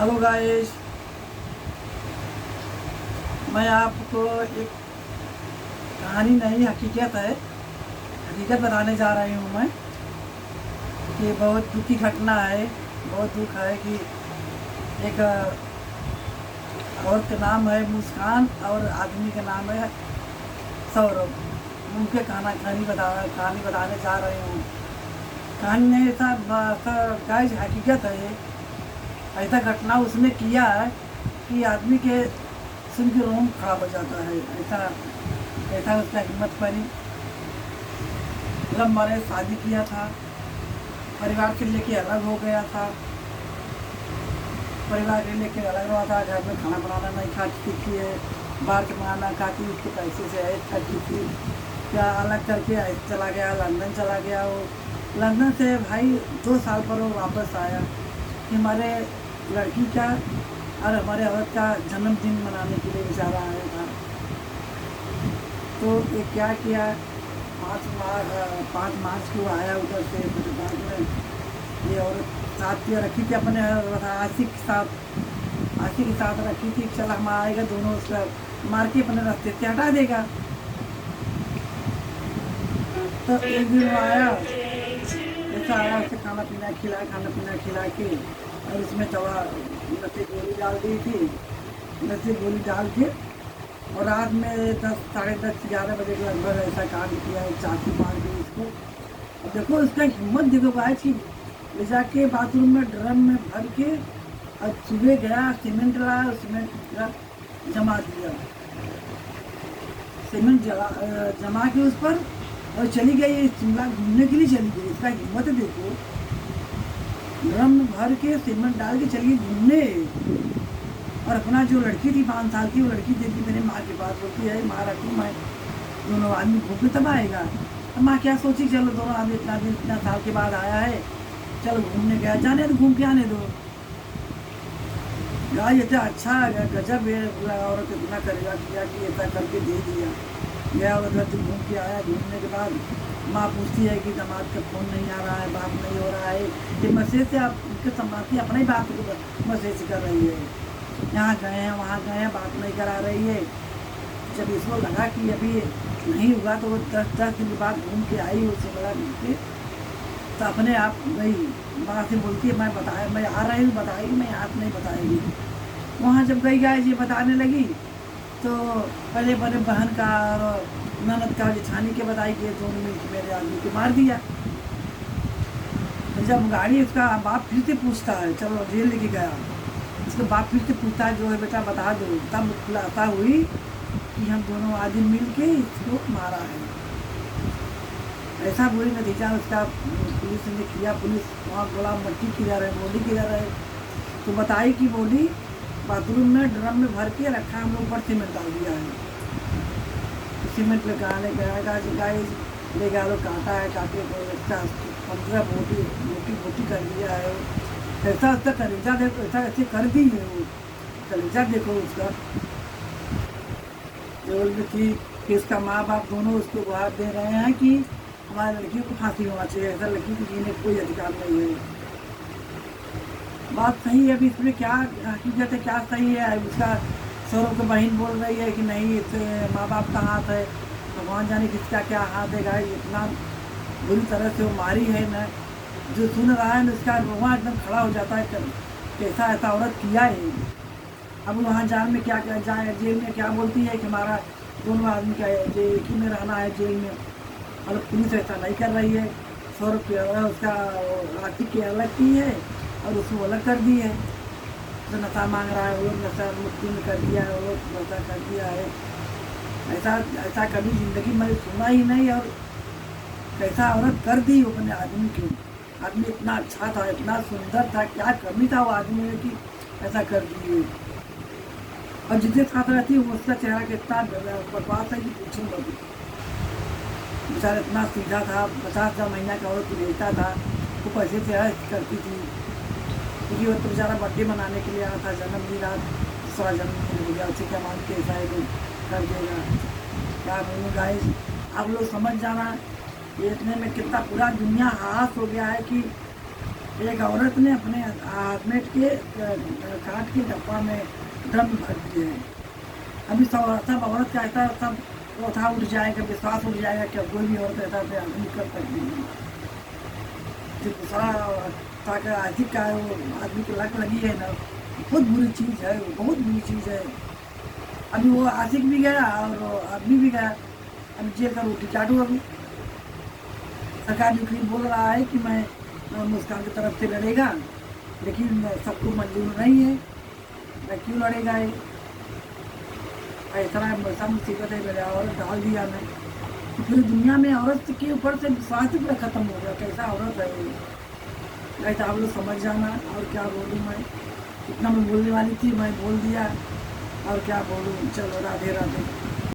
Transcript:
Hello guys, मैं आपको एक कहानी नहीं हकीकत बताने जा रही हूँ मैं कि बहुत दुखी घटना है। बहुत दुख है कि एक औरत का नाम है मुस्कान और आदमी का नाम है सौरभ। उनके कहानी बताने जा रही हूँ। कहानी नहीं, ऐसा गाइस हकीकत है ये। ऐसा घटना उसने किया है कि आदमी के सुन के रोम खड़ा हो जाता है। ऐसा ऐसा उसका हिम्मत बनी। लव मैरिज शादी किया था, परिवार से लेके अलग हो गया था। परिवार से लेके अलग हुआ था। घर में खाना बनाना नहीं खाती थी, बाहर के बनाना खाती, उसके पैसे से ऐश खाती थी। क्या अलग करके ऐसे चला गया, लंदन चला गया। वो लंदन से भाई 2 साल पर वो वापस आया कि हमारे लड़की का और हमारे औरत का जन्मदिन मनाने के लिए बेचारा आया था। तो ये क्या किया, 5 मार्च को आया उधर से गुजरात में। ये औरत साथ किया रखी थी अपने आशिक के साथ रखी थी। चल हम आएगा दोनों उसका मार के अपने रास्ते से हटा देगा। तो एक दिन वो आया, ऐसा आया, उसे खाना पीना खिला के और उसमें दवा नशे गोली डाल दी थी। नशे गोली डाल के और रात में 10, साढ़े 10, 11 बजे के लगभग ऐसा कांड किया। एक चाकू मार दी उसको। और देखो उसका हिम्मत देखो गाय की, ले जाके बाथरूम में ड्रम में भर के और सुबह गया, सीमेंट लाया, सीमेंट जमा दिया, सीमेंट जमा के उस पर और चली गई शिमला घूमने के लिए चली गई। इसका हिम्मत देखो, ड्रम भर के सीमेंट डाल के चली गई घूमने। और अपना जो लड़की थी 5 साल की, वो लड़की देखी मेरे माँ के पास, बोलती है माँ रखू मैं, दोनों आदमी घूम के तब आएगा। अब माँ क्या सोची, चलो दोनों आदमी इतना साल के बाद आया है, चलो घूमने गया, जाने तो घूम के आने दो। यार ये तो अच्छा है, गजब है, औरत इतना करेगा किया कि ऐसा करके दे दिया। गया उधर से घूम के आया। घूमने के बाद माँ पूछती है कि दामाद का फ़ोन नहीं आ रहा है, बात नहीं हो रहा है। ये मैसेज से आप उनके संभालती अपने ही बात को मैसेज कर रही है, यहाँ गए हैं वहाँ गए हैं, बात नहीं करा रही है। जब इसको लगा कि अभी नहीं हुआ तो वो 10 दिन के बाद घूम के आई, उससे बड़ा मिल के तो अपने आप गई। माँ से बोलती है मैं आ रही हूँ, बताएगी, मैं आज नहीं बताएगी। वहाँ जब गई गाय ये बताने लगी तो पहले बहन का और ननद का जेठानी के बताई कि दोनों मिलकर मेरे आदमी को मार दिया। तो जब गाड़ी उसका बाप फिर से पूछता है, चलो जेल लेके गया, उसके बाप फिर से पूछता है जो है बेटा बता दो। तब खुलासा हुई कि हम दोनों आदमी मिल के इसको मारा है। ऐसा बुरी नतीजा उसका पुलिस ने किया। पुलिस वहाँ बोला मट्टी किधर है, बॉडी किधर है। तो बताई कि बॉडी बाथरूम में ड्रम में भर के रखा, हम लोग ऊपर सीमेंट डाल दिया है। तो सीमेंट लगाने गया ले गया, लोग काटा है, काटे को 15 बोटी कर दिया है। ऐसा उसका कलेजा देखो, ऐसा ऐसे कर दी है वो कलेजा देखो उसका। जो थी कि उसका माँ बाप दोनों उसको गुहार दे रहे हैं कि हमारी लड़की को फांसी होना चाहिए, ऐसा लड़की को जीने का कोई अधिकार नहीं है। बात सही है। अभी इसमें क्या हकीकत है, क्या सही है। उसका सौरभ की बहन बोल रही है कि नहीं, इससे माँ बाप का हाथ है, भगवान जाने किसका क्या हाथ है। गाय इतना बुरी तरह से वो मारी है ना, जो सुन रहा है ना उसका वहाँ एकदम खड़ा हो जाता है, कैसा ऐसा औरत किया है। अब वहाँ जान में क्या जाए, जेल में क्या बोलती है कि हमारा दोनों आदमी का एक ही में रहना है जेल में। मतलब पुलिस ऐसा नहीं कर रही है। सौरभ की उसका आर्थिक की अलग की है और उसको अलग कर दी है। जो नशा मांग रहा है वो नशा मुक्ति में कर दिया है, वो नशा कर दिया है। ऐसा कभी ज़िंदगी में सुना ही नहीं। और कैसा औरत कर दी अपने आदमी की। आदमी इतना अच्छा था, इतना सुंदर था, क्या कमी था वो आदमी में कि ऐसा कर दिए। और जिसके साथ रहती है उसका चेहरा कितना बकवास है कि पूछूँ मत। बेचारा इतना सीधा था, 50,000 महीना का औरत भेजता था, वो पैसे से ऐश करती थी। क्योंकि वो तो बेचारा बर्थडे मनाने के लिए आया था, जन्मदिन आज दूसरा जन्मदिन हो गया, उसे क्या मान के ऐसा है कर देगा। क्या बोलूँ गाइस, आप लोग समझ जाना ये इतने में कितना पूरा दुनिया हास हो गया है कि एक औरत ने अपने हस्बैंड के काट के डब्बा में ड्रम भर दिए हैं। अभी सब औरत का ऐसा सब वो था, उठ जाएगा, विश्वास उठ जाएगा कि अब कोई भी औरत ऐसा से आदमी कर सकती है। जो दूसरा ताकि आशिक का वो आदमी को लत लगी है ना, बहुत बुरी चीज़ है, वो बहुत बुरी चीज़ है। अभी वो आशिक भी गया और आदमी भी गया, अभी जेल का रोटी चाटू। अभी सरकारी वकील बोल रहा है कि मैं मुस्कान की तरफ से लड़ेगा, लेकिन सबको मंजूर नहीं है। मैं क्यों लड़ेगा ये, इतना ऐसा मुसीबत है, मेरे औरत डाल दिया मैं। तो पूरी दुनिया में औरत के ऊपर से विश्वास ही पूरा खत्म हो गया, कैसा औरत है ये। नहीं तो आप लोग समझ जाना, और क्या बोलूँ मैं, इतना मैं बोलने वाली थी, मैं बोल दिया, और क्या बोलूँ। चलो राधे राधे।